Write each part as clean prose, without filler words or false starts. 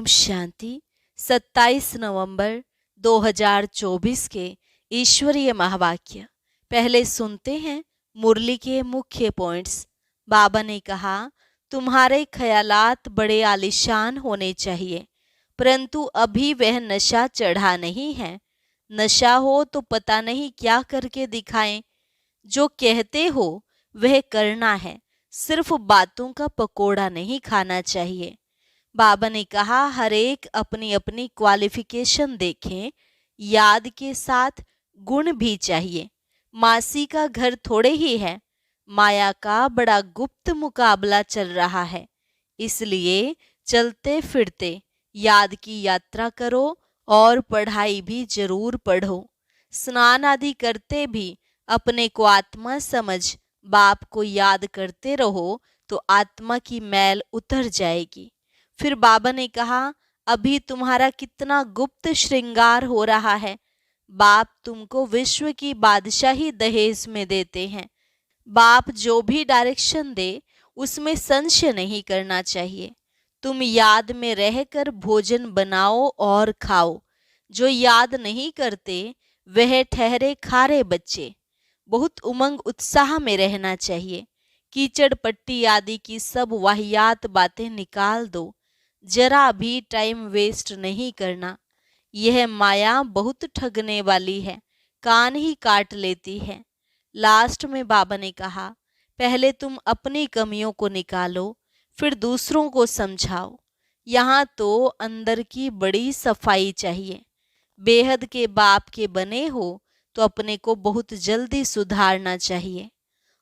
ओम शांति। 27 नवंबर 2024 के ईश्वरीय महावाक्य। पहले सुनते हैं मुरली के मुख्य पॉइंट्स। बाबा ने कहा, तुम्हारे ख्यालात बड़े आलीशान होने चाहिए, परंतु अभी वह नशा चढ़ा नहीं है। नशा हो तो पता नहीं क्या करके दिखाएं। जो कहते हो वह करना है, सिर्फ बातों का पकोड़ा नहीं खाना चाहिए। बाबा ने कहा, हर एक अपनी अपनी क्वालिफिकेशन देखें, याद के साथ गुण भी चाहिए। मासी का घर थोड़े ही है, माया का बड़ा गुप्त मुकाबला चल रहा है। इसलिए चलते फिरते याद की यात्रा करो और पढ़ाई भी जरूर पढ़ो। स्नान आदि करते भी अपने को आत्मा समझ बाप को याद करते रहो तो आत्मा की मैल उतर जाएगी। फिर बाबा ने कहा, अभी तुम्हारा कितना गुप्त श्रृंगार हो रहा है। बाप तुमको विश्व की बादशाही दहेज में देते हैं। बाप जो भी डायरेक्शन दे उसमें संशय नहीं करना चाहिए। तुम याद में रहकर भोजन बनाओ और खाओ। जो याद नहीं करते वह ठहरे खारे बच्चे। बहुत उमंग उत्साह में रहना चाहिए। कीचड़ पट्टी आदि की सब वाहियात बातें निकाल दो। जरा भी टाइम वेस्ट नहीं करना। यह माया बहुत ठगने वाली है, कान ही काट लेती है। लास्ट में बाबा ने कहा, पहले तुम अपनी कमियों को निकालो, फिर दूसरों को समझाओ। यहाँ तो अंदर की बड़ी सफाई चाहिए। बेहद के बाप के बने हो तो अपने को बहुत जल्दी सुधारना चाहिए।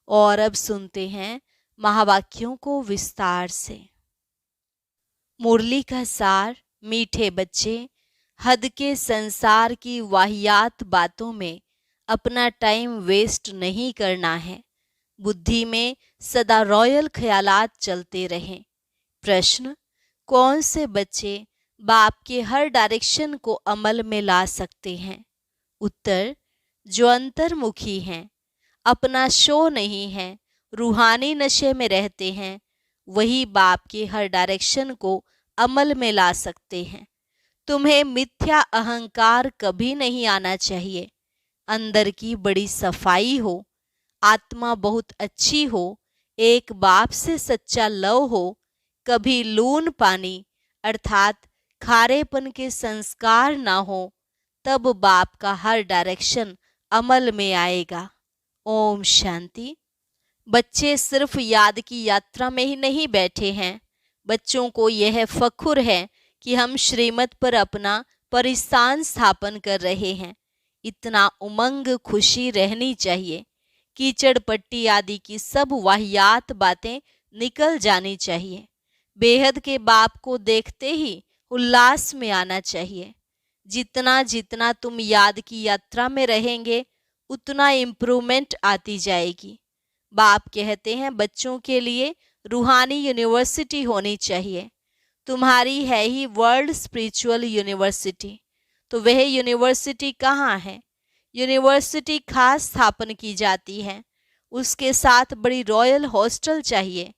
और अब सुनते हैं महावाक्यों को विस्तार से। मुरली का सार। मीठे बच्चे, हद के संसार की वाहियात बातों में अपना टाइम वेस्ट नहीं करना है। बुद्धि में सदा रॉयल ख्यालात चलते रहें। प्रश्न, कौन से बच्चे बाप के हर डायरेक्शन को अमल में ला सकते हैं? उत्तर, जो अंतर्मुखी हैं, अपना शो नहीं है, रूहानी नशे में रहते हैं, वही बाप के हर डायरेक्शन को अमल में ला सकते हैं। तुम्हें मिथ्या अहंकार कभी नहीं आना चाहिए। अंदर की बड़ी सफाई हो, आत्मा बहुत अच्छी हो, एक बाप से सच्चा लव हो, कभी लून पानी अर्थात खारेपन के संस्कार ना हो, तब बाप का हर डायरेक्शन अमल में आएगा। ओम शांति। बच्चे सिर्फ याद की यात्रा में ही नहीं बैठे हैं। बच्चों को यह फख्र है कि हम श्रीमत पर अपना परिस्थान स्थापन कर रहे हैं। इतना उमंग खुशी रहनी चाहिए। कीचड़ पट्टी आदि की सब वाहियात बातें निकल जानी चाहिए। बेहद के बाप को देखते ही उल्लास में आना चाहिए। जितना जितना तुम याद की यात्रा में रहेंगे उतना इम्प्रूवमेंट आती जाएगी। बाप कहते हैं, बच्चों के लिए रूहानी यूनिवर्सिटी होनी चाहिए। तुम्हारी है ही वर्ल्ड स्पिरिचुअल यूनिवर्सिटी, तो वह यूनिवर्सिटी कहाँ है? यूनिवर्सिटी खास स्थापन की जाती है, उसके साथ बड़ी रॉयल हॉस्टल चाहिए।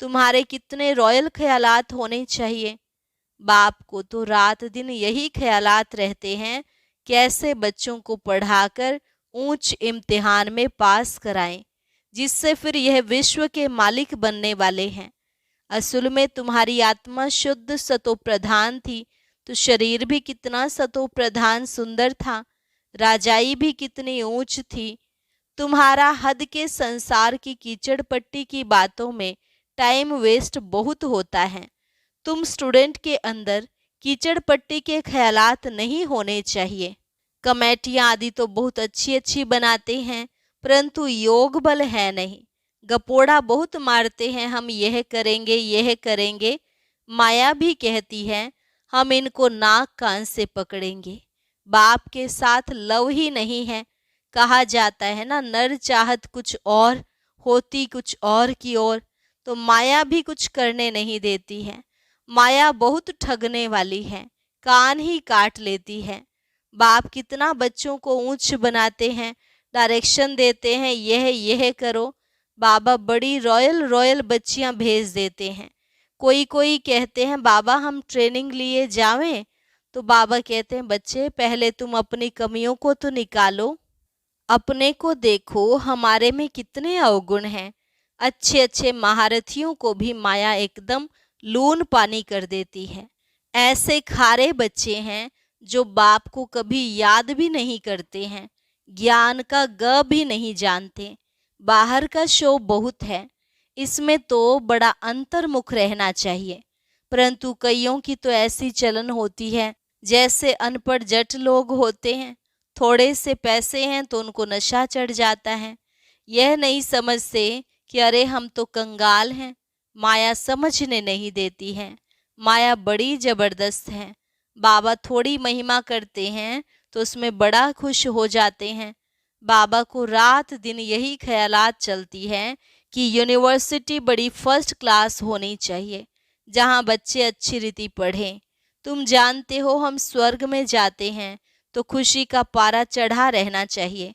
तुम्हारे कितने रॉयल ख्यालात होने चाहिए। बाप को तो रात दिन यही ख्यालात रहते हैं, कैसे बच्चों को पढ़ाकर ऊंच इम्तिहान में पास कराएं, जिससे फिर यह विश्व के मालिक बनने वाले हैं। असल में तुम्हारी आत्मा शुद्ध सतो प्रधान थी, तो शरीर भी कितना सतो प्रधान सुंदर था, राजाई भी कितनी ऊंच थी। तुम्हारा हद के संसार की कीचड़ पट्टी की बातों में टाइम वेस्ट बहुत होता है। तुम स्टूडेंट के अंदर कीचड़ पट्टी के ख्यालात नहीं होने चाहिए। कमेटियां आदि तो बहुत अच्छी अच्छी बनाते हैं, परंतु योग बल है नहीं। गपोड़ा बहुत मारते हैं, हम यह करेंगे यह करेंगे। माया भी कहती है हम इनको नाक कान से पकड़ेंगे। बाप के साथ लव ही नहीं है। कहा जाता है ना, नर चाहत कुछ और होती कुछ और की ओर, तो माया भी कुछ करने नहीं देती है। माया बहुत ठगने वाली है, कान ही काट लेती है। बाप कितना बच्चों को ऊंच बनाते हैं, डायरेक्शन देते हैं, यह करो। बाबा बड़ी रॉयल रॉयल बच्चियां भेज देते हैं, कोई कोई कहते हैं बाबा हम ट्रेनिंग लिए जावें, तो बाबा कहते हैं बच्चे पहले तुम अपनी कमियों को तो निकालो, अपने को देखो हमारे में कितने अवगुण हैं। अच्छे अच्छे महारथियों को भी माया एकदम लून पानी कर देती है। ऐसे खारे बच्चे हैं जो बाप को कभी याद भी नहीं करते हैं, ज्ञान का ग भी नहीं जानते। बाहर का शो बहुत है, इसमें तो बड़ा अंतर्मुख रहना चाहिए, परंतु कईयों की तो ऐसी चलन होती है जैसे अनपढ़ जट लोग होते हैं। थोड़े से पैसे हैं तो उनको नशा चढ़ जाता है। यह नहीं समझते कि अरे हम तो कंगाल हैं। माया समझने नहीं देती है। माया बड़ी जबरदस्त है। बाबा थोड़ी महिमा करते हैं तो उसमें बड़ा खुश हो जाते हैं। बाबा को रात दिन यही ख्यालात चलती है कि यूनिवर्सिटी बड़ी फर्स्ट क्लास होनी चाहिए जहां बच्चे अच्छी रीति पढ़ें। तुम जानते हो हम स्वर्ग में जाते हैं तो खुशी का पारा चढ़ा रहना चाहिए।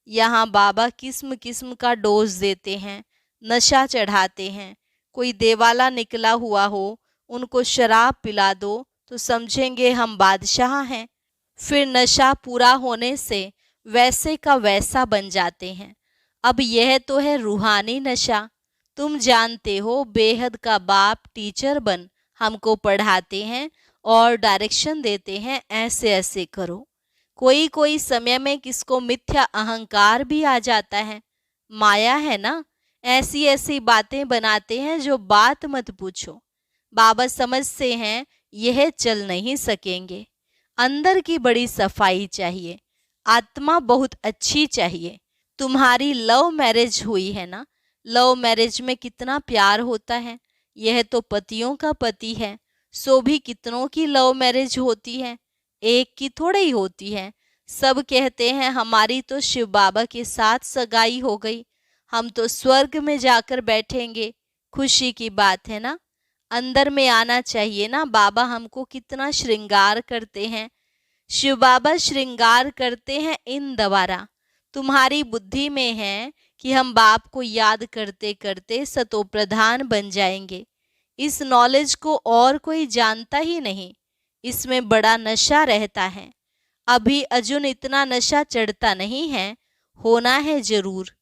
यहाँ बाबा किस्म किस्म का डोज देते हैं, नशा चढ़ाते हैं। कोई देवाला निकला हुआ हो उनको शराब पिला दो तो समझेंगे हम बादशाह हैं। फिर नशा पूरा होने से वैसे का वैसा बन जाते हैं। अब यह तो है रूहानी नशा। तुम जानते हो बेहद का बाप टीचर बन हमको पढ़ाते हैं और डायरेक्शन देते हैं, ऐसे ऐसे करो। कोई कोई समय में किसको मिथ्या अहंकार भी आ जाता है। माया है ना, ऐसी ऐसी बातें बनाते हैं जो बात मत पूछो। बाबा समझते हैं यह चल नहीं सकेंगे। अंदर की बड़ी सफाई चाहिए, आत्मा बहुत अच्छी चाहिए। तुम्हारी लव मैरिज हुई है ना, लव मैरिज में कितना प्यार होता है। यह तो पतियों का पति है, सो भी कितनों की लव मैरिज होती है, एक की थोड़ी ही होती है। सब कहते हैं हमारी तो शिव बाबा के साथ सगाई हो गई, हम तो स्वर्ग में जाकर बैठेंगे। खुशी की बात है ना, अंदर में आना चाहिए ना। बाबा हमको कितना श्रृंगार करते हैं। शिव बाबा श्रृंगार करते हैं इन द्वारा। तुम्हारी बुद्धि में है कि हम बाप को याद करते करते सतो प्रधान बन जाएंगे। इस नॉलेज को और कोई जानता ही नहीं। इसमें बड़ा नशा रहता है। अभी अर्जुन इतना नशा चढ़ता नहीं है, होना है जरूर।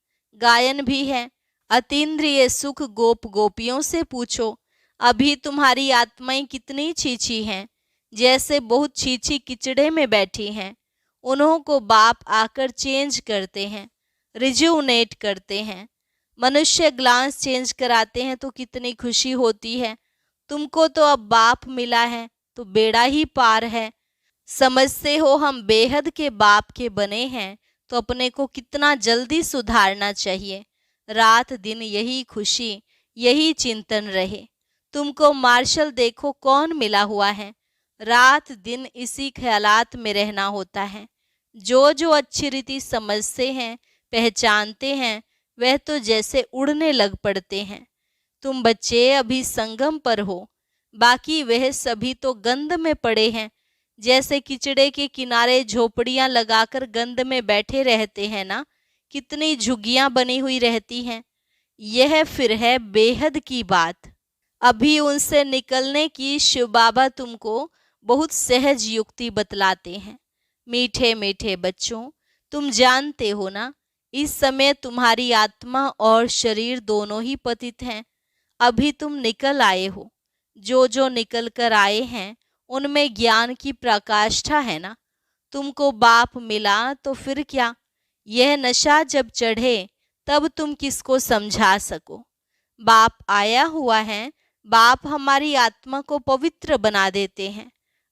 गायन भी है, अतीन्द्रिय सुख गोप गोपियों से पूछो। अभी तुम्हारी आत्माएं कितनी छीछी हैं, जैसे बहुत छीछी किचड़े में बैठी हैं। उन्हों को बाप आकर चेंज करते हैं, रिज्यूनेट करते हैं। मनुष्य ग्लास चेंज कराते हैं तो कितनी खुशी होती है। तुमको तो अब बाप मिला है तो बेड़ा ही पार है। समझते हो हम बेहद के बाप के बने हैं तो अपने को कितना जल्दी सुधारना चाहिए। रात दिन यही खुशी, यही चिंतन रहे। तुमको मार्शल देखो कौन मिला हुआ है, रात दिन इसी ख्यालात में रहना होता है। जो जो अच्छी रीति समझते हैं, पहचानते हैं, वह तो जैसे उड़ने लग पड़ते हैं। तुम बच्चे अभी संगम पर हो, बाकी वह सभी तो गंध में पड़े हैं। जैसे किचड़े के किनारे झोपड़ियां लगाकर गंध में बैठे रहते हैं ना, कितनी झुग्गियां बनी हुई रहती हैं। यह फिर है बेहद की बात। अभी उनसे निकलने की शिव बाबा तुमको बहुत सहज युक्ति बतलाते हैं। मीठे मीठे बच्चों, तुम जानते हो ना, इस समय तुम्हारी आत्मा और शरीर दोनों ही पतित हैं। अभी तुम निकल आए हो। जो जो निकल कर आए हैं उनमें ज्ञान की प्रकाष्ठा है ना। तुमको बाप मिला तो फिर क्या, यह नशा जब चढ़े तब तुम किसको समझा सको। बाप आया हुआ है, बाप हमारी आत्मा को पवित्र बना देते हैं।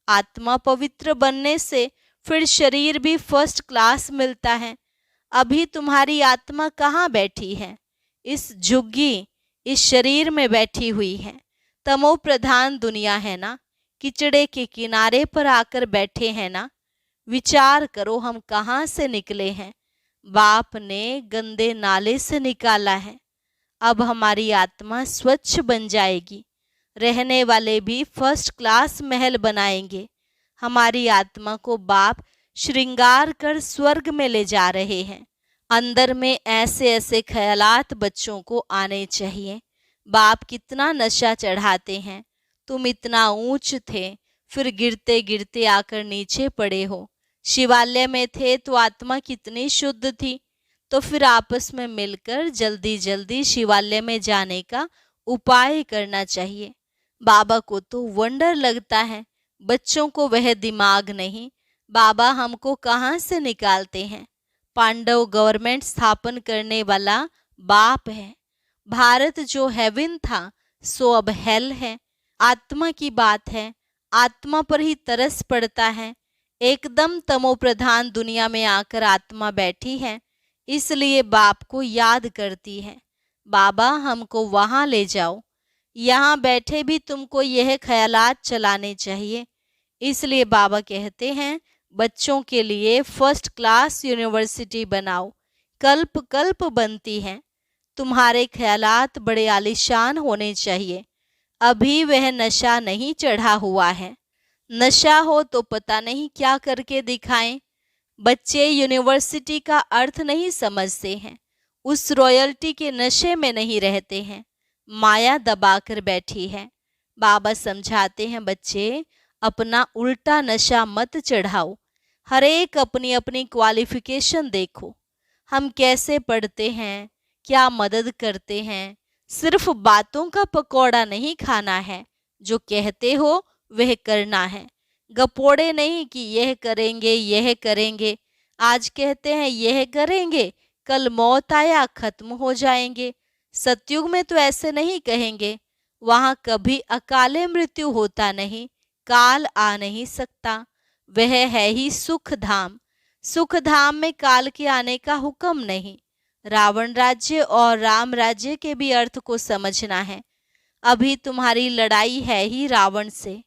आत्मा पवित्र बनने से फिर शरीर भी फर्स्ट क्लास मिलता है। अभी तुम्हारी आत्मा कहाँ बैठी है, इस झुग्गी, इस शरीर में बैठी हुई है। तमो प्रधान दुनिया है ना, किचड़े के किनारे पर आकर बैठे हैं ना। विचार करो हम कहाँ से निकले हैं। बाप ने गंदे नाले से निकाला है। अब हमारी आत्मा स्वच्छ बन जाएगी। रहने वाले भी फर्स्ट क्लास महल बनाएंगे। हमारी आत्मा को बाप श्रृंगार कर स्वर्ग में ले जा रहे हैं। अंदर में ऐसे ऐसे ख्यालात बच्चों को आने चाहिए। बाप कितना नशा चढ़ाते हैं। तुम इतना ऊंच थे, फिर गिरते गिरते आकर नीचे पड़े हो। शिवालय में थे तो आत्मा कितनी शुद्ध थी, तो फिर आपस में मिलकर जल्दी जल्दी शिवालय में जाने का उपाय करना चाहिए। बाबा को तो वंडर लगता है, बच्चों को वह दिमाग नहीं। बाबा हमको कहाँ से निकालते हैं? पांडव गवर्नमेंट स्थापन करने वाला बाप है। भारत जो हेवन था सो अब हेल है। आत्मा की बात है, आत्मा पर ही तरस पड़ता है। एकदम तमोप्रधान दुनिया में आकर आत्मा बैठी है, इसलिए बाप को याद करती है। बाबा हमको वहां ले जाओ। यहाँ बैठे भी तुमको यह ख्यालात चलाने चाहिए। इसलिए बाबा कहते हैं बच्चों के लिए फर्स्ट क्लास यूनिवर्सिटी बनाओ, कल्प कल्प बनती है। तुम्हारे ख्यालात बड़े आलीशान होने चाहिए। अभी वह नशा नहीं चढ़ा हुआ है। नशा हो तो पता नहीं क्या करके दिखाएं। बच्चे यूनिवर्सिटी का अर्थ नहीं समझते हैं, उस रॉयल्टी के नशे में नहीं रहते हैं। माया दबाकर बैठी है। बाबा समझाते हैं बच्चे अपना उल्टा नशा मत चढ़ाओ। हर एक अपनी अपनी क्वालिफिकेशन देखो। हम कैसे पढ़ते हैं, क्या मदद करते हैं। सिर्फ बातों का पकौड़ा नहीं खाना है, जो कहते हो वह करना है। गपोड़े नहीं कि यह करेंगे यह करेंगे। आज कहते हैं यह करेंगे, कल मौत आया खत्म हो जाएंगे। सतयुग में तो ऐसे नहीं कहेंगे। वहां कभी अकाले मृत्यु होता नहीं, काल आ नहीं सकता। वह है ही सुख धाम। सुख धाम में काल के आने का हुक्म नहीं। रावण राज्य और राम राज्य के भी अर्थ को समझना है। अभी तुम्हारी लड़ाई है ही रावण से।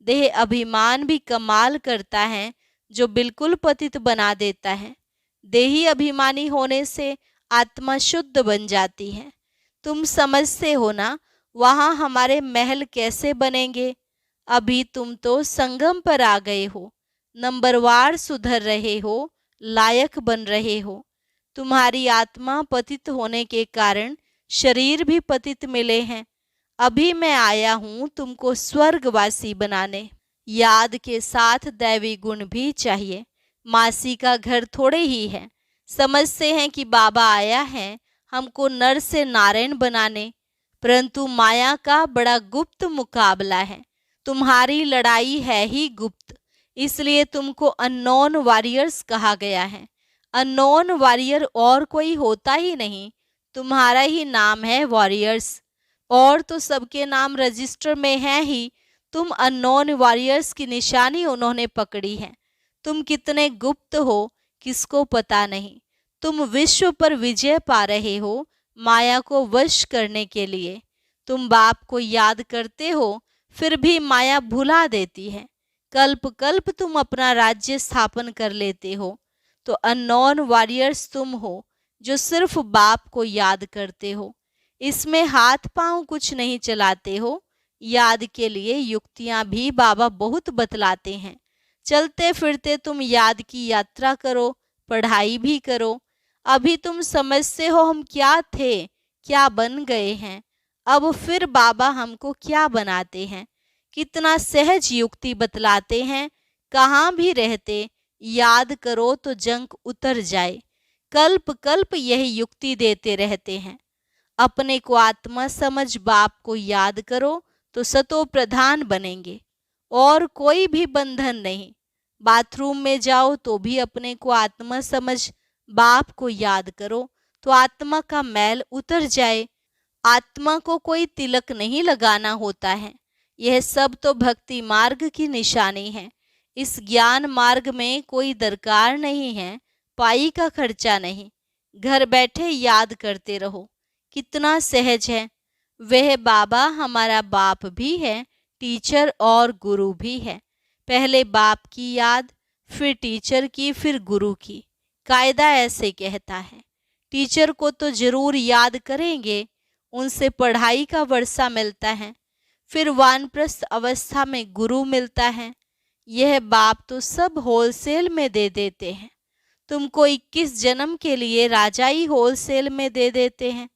देह अभिमान भी कमाल करता है, जो बिल्कुल पतित बना देता है। देही अभिमानी होने से आत्मा शुद्ध बन जाती है। तुम समझते हो ना वहां हमारे महल कैसे बनेंगे। अभी तुम तो संगम पर आ गए हो, नंबरवार सुधर रहे हो, लायक बन रहे हो। तुम्हारी आत्मा पतित होने के कारण शरीर भी पतित मिले हैं। अभी मैं आया हूं तुमको स्वर्गवासी बनाने। याद के साथ दैवी गुण भी चाहिए। मासी का घर थोड़े ही है। समझते हैं कि बाबा आया है हमको नर से नारायण बनाने, परंतु माया का बड़ा गुप्त मुकाबला है। तुम्हारी लड़ाई है ही गुप्त, इसलिए तुमको अननोन वॉरियर्स कहा गया है। अननोन वॉरियर और कोई होता ही नहीं, तुम्हारा ही नाम है वॉरियर्स। और तो सबके नाम रजिस्टर में है ही, तुम अननोन वॉरियर्स की निशानी उन्होंने पकड़ी है। तुम कितने गुप्त हो किसको पता नहीं। तुम विश्व पर विजय पा रहे हो माया को वश करने के लिए। तुम बाप को याद करते हो, फिर भी माया भुला देती है। कल्प कल्प तुम अपना राज्य स्थापन कर लेते हो। तो अननोन वॉरियर्स तुम हो जो सिर्फ बाप को याद करते हो। इसमें हाथ पांव कुछ नहीं चलाते हो। याद के लिए युक्तियां भी बाबा बहुत बतलाते हैं। चलते फिरते तुम याद की यात्रा करो, पढ़ाई भी करो। अभी तुम समझते हो हम क्या थे, क्या बन गए हैं। अब फिर बाबा हमको क्या बनाते हैं। कितना सहज युक्ति बतलाते हैं। कहाँ भी रहते याद करो तो जंक उतर जाए। कल्प कल्प यह युक्ति देते रहते हैं। अपने को आत्मा समझ बाप को याद करो तो सतो प्रधान बनेंगे, और कोई भी बंधन नहीं। बाथरूम में जाओ तो भी अपने को आत्मा समझ बाप को याद करो तो आत्मा का मैल उतर जाए। आत्मा को कोई तिलक नहीं लगाना होता है। यह सब तो भक्ति मार्ग की निशानी है। इस ज्ञान मार्ग में कोई दरकार नहीं है, पाई का खर्चा नहीं। घर बैठे याद करते रहो। कितना सहज है। वह बाबा हमारा बाप भी है, टीचर और गुरु भी है। पहले बाप की याद, फिर टीचर की, फिर गुरु की। कायदा ऐसे कहता है। टीचर को तो जरूर याद करेंगे, उनसे पढ़ाई का वर्षा मिलता है। फिर वानप्रस्थ अवस्था में गुरु मिलता है। यह बाप तो सब होलसेल में दे देते हैं। तुमको 21 जन्म के लिए राजाई होलसेल में दे देते हैं।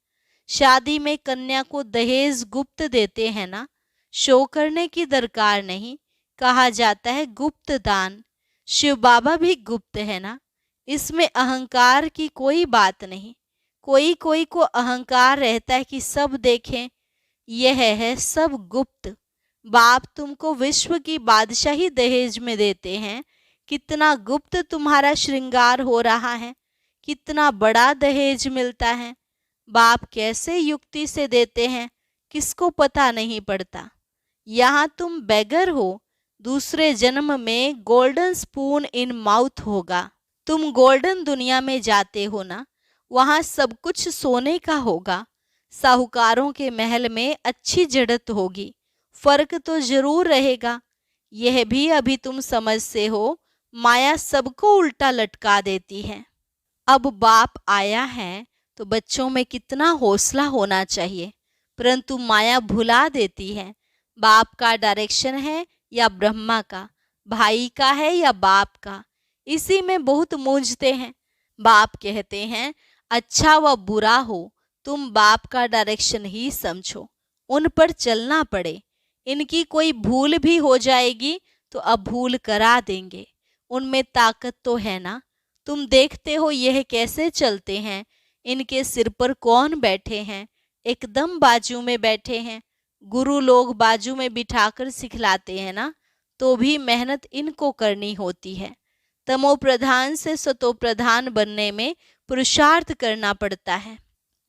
शादी में कन्या को दहेज गुप्त देते हैं ना, शो करने की दरकार नहीं, कहा जाता है गुप्त दान। शिव बाबा भी गुप्त है ना, इसमें अहंकार की कोई बात नहीं। कोई कोई को अहंकार रहता है कि सब देखें, यह है सब गुप्त। बाप तुमको विश्व की बादशाही दहेज में देते हैं, कितना गुप्त तुम्हारा श्रृंगार हो रहा है, कितना बड़ा दहेज मिलता है। बाप कैसे युक्ति से देते हैं, किसको पता नहीं पड़ता। यहाँ तुम बेगर हो, दूसरे जन्म में गोल्डन स्पून इन माउथ होगा। तुम गोल्डन दुनिया में जाते हो ना, वहाँ सब कुछ सोने का होगा। साहूकारों के महल में अच्छी जड़त होगी, फर्क तो जरूर रहेगा। यह भी अभी तुम समझते हो, माया सबको उल्टा लटका देती है। अब बाप आया है तो बच्चों में कितना हौसला होना चाहिए, परंतु माया भुला देती है। बाप का डायरेक्शन है या ब्रह्मा का, भाई का है या बाप का, इसी में बहुत मूंझते हैं। बाप कहते हैं अच्छा व बुरा हो, तुम बाप का डायरेक्शन ही समझो, उन पर चलना पड़े। इनकी कोई भूल भी हो जाएगी तो अब भूल करा देंगे, उनमें ताकत तो है ना। तुम देखते हो यह कैसे चलते हैं, इनके सिर पर कौन बैठे हैं, एकदम बाजू में बैठे हैं। गुरु लोग बाजू में बिठाकर सिखलाते हैं ना, तो भी मेहनत इनको करनी होती है। तमो प्रधान से सतो प्रधान बनने में पुरुषार्थ करना पड़ता है।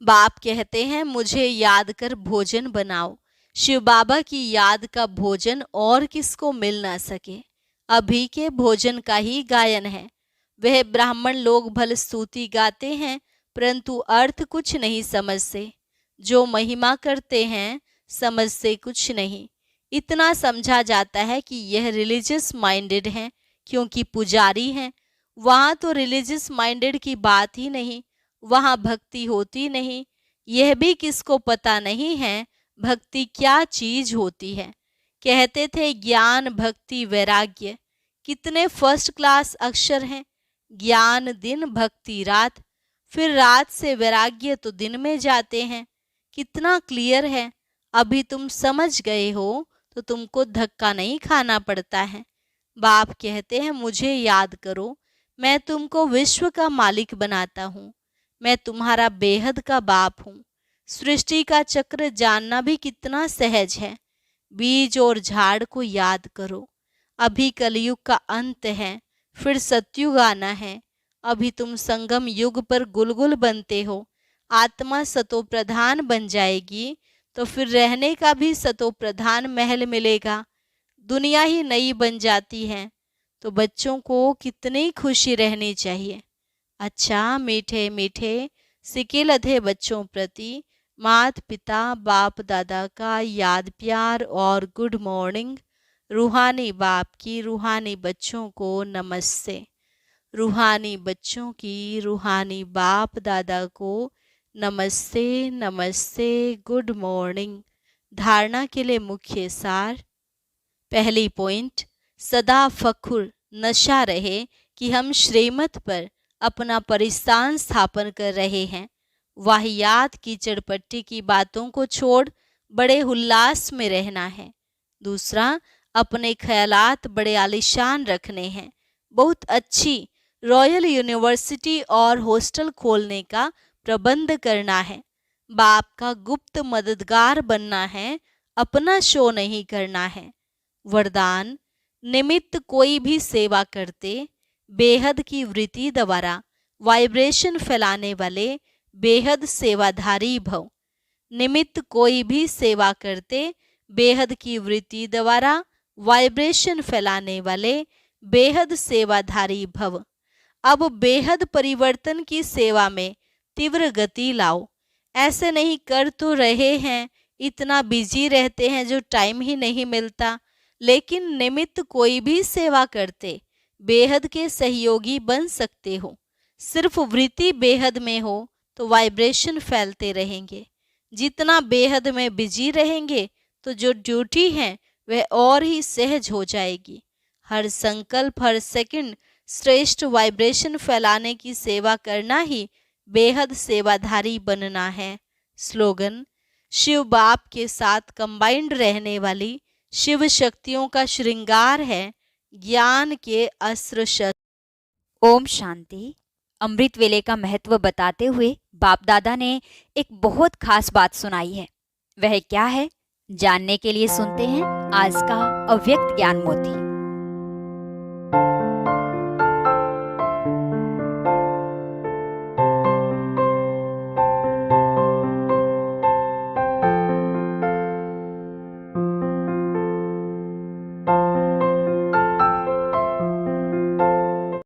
बाप कहते हैं मुझे याद कर भोजन बनाओ। शिव बाबा की याद का भोजन और किसको मिल ना सके। अभी के भोजन का ही गायन है। वह ब्राह्मण लोग भल स्तुति गाते हैं, परंतु अर्थ कुछ नहीं समझते। जो महिमा करते हैं समझते कुछ नहीं। इतना समझा जाता है कि यह रिलीजियस माइंडेड हैं, क्योंकि पुजारी हैं। वहाँ तो रिलीजियस माइंडेड की बात ही नहीं, वहाँ भक्ति होती नहीं। यह भी किसको पता नहीं है भक्ति क्या चीज होती है। कहते थे ज्ञान भक्ति वैराग्य, कितने फर्स्ट क्लास अक्षर हैं। ज्ञान दिन, भक्ति रात, फिर रात से वैराग्य तो दिन में जाते हैं। कितना क्लियर है। अभी तुम समझ गए हो तो तुमको धक्का नहीं खाना पड़ता है। बाप कहते हैं मुझे याद करो, मैं तुमको विश्व का मालिक बनाता हूँ। मैं तुम्हारा बेहद का बाप हूँ। सृष्टि का चक्र जानना भी कितना सहज है। बीज और झाड़ को याद करो। अभी कलयुग का अंत है, फिर सतयुग आना है। अभी तुम संगम युग पर गुलगुल बनते हो। आत्मा सतो प्रधान बन जाएगी तो फिर रहने का भी सतो प्रधान महल मिलेगा। दुनिया ही नई बन जाती है तो बच्चों को कितनी खुशी रहनी चाहिए। अच्छा मीठे मीठे सिके लधे बच्चों प्रति मात पिता बाप दादा का याद प्यार और गुड मॉर्निंग। रूहानी बाप की रूहानी बच्चों को नमस्ते। रूहानी बच्चों की रूहानी बाप दादा को नमस्ते नमस्ते, गुड मॉर्निंग। धारणा के लिए मुख्य सार। पहली पॉइंट, सदा फखुर नशा रहे कि हम श्रीमत पर अपना परिस्थान स्थापन कर रहे हैं। वाहियात की चड़पट्टी की बातों को छोड़ बड़े उल्लास में रहना है। दूसरा, अपने ख्यालात बड़े आलिशान रखने हैं। बहुत अच्छी रॉयल यूनिवर्सिटी और हॉस्टल खोलने का प्रबंध करना है। बाप का गुप्त मददगार बनना है, अपना शो नहीं करना है। वरदान, निमित्त कोई भी सेवा करते बेहद की वृत्ति द्वारा वाइब्रेशन फैलाने वाले बेहद सेवाधारी भव। निमित्त कोई भी सेवा करते बेहद की वृत्ति द्वारा वाइब्रेशन फैलाने वाले बेहद सेवाधारी भव। अब बेहद परिवर्तन की सेवा में तीव्र गति लाओ। ऐसे नहीं कर तो रहे हैं, इतना बिजी रहते हैं जो टाइम ही नहीं मिलता, लेकिन निमित्त कोई भी सेवा करते बेहद के सहयोगी बन सकते हो। सिर्फ वृत्ति बेहद में हो तो वाइब्रेशन फैलते रहेंगे। जितना बेहद में बिजी रहेंगे तो जो ड्यूटी है वह और ही सहज हो जाएगी। हर संकल्प, हर सेकंड श्रेष्ठ वाइब्रेशन फैलाने की सेवा करना ही बेहद सेवाधारी बनना है। स्लोगन: शिव बाप के साथ कंबाइंड रहने वाली शिव शक्तियों का श्रृंगार है ज्ञान के अस्त्र शस्त्र। ओम शांति। अमृत वेले का महत्व बताते हुए बाप दादा ने एक बहुत खास बात सुनाई है। वह क्या है, जानने के लिए सुनते हैं आज का अव्यक्त ज्ञान मोती।